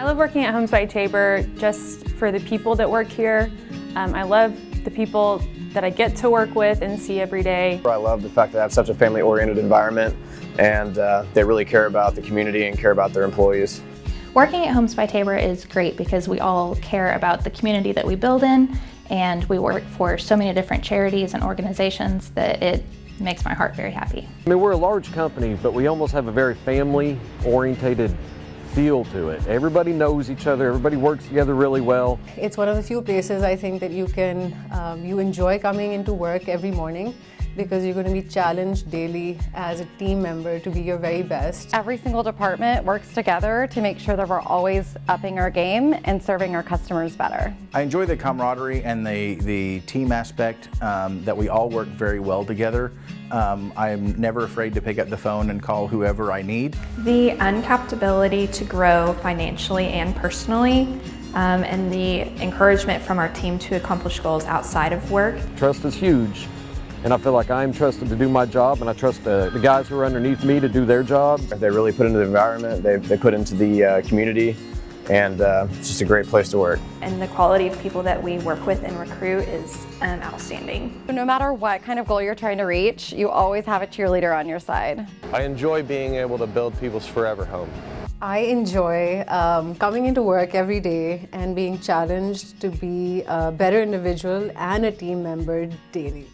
love working at Homes by Tabor just for the people that work here. I love the people that I get to work with and see every day. I love the fact that I have such a family-oriented environment, and they really care about the community and care about their employees. Working at Homes by Tabor is great because we all care about the community that we build in, and we work for so many different charities and organizations that it makes my heart very happy. I mean, we're a large company, but we almost have a very family-oriented feel to it. Everybody knows each other, everybody works together really well. It's one of the few places I think that you can, you enjoy coming into work every morning because you're going to be challenged daily as a team member to be your very best. Every single department works together to make sure that we're always upping our game and serving our customers better. I enjoy the camaraderie and the team aspect, that we all work very well together. I'm never afraid to pick up the phone and call whoever I need. The uncapped ability to grow financially and personally, and the encouragement from our team to accomplish goals outside of work. Trust is huge, and I feel like I'm trusted to do my job, and I trust the guys who are underneath me to do their job. They really put into the environment, they put into the community, and it's just a great place to work. And the quality of people that we work with and recruit is outstanding. No matter what kind of goal you're trying to reach, you always have a cheerleader on your side. I enjoy being able to build people's forever home. I enjoy coming into work every day and being challenged to be a better individual and a team member daily.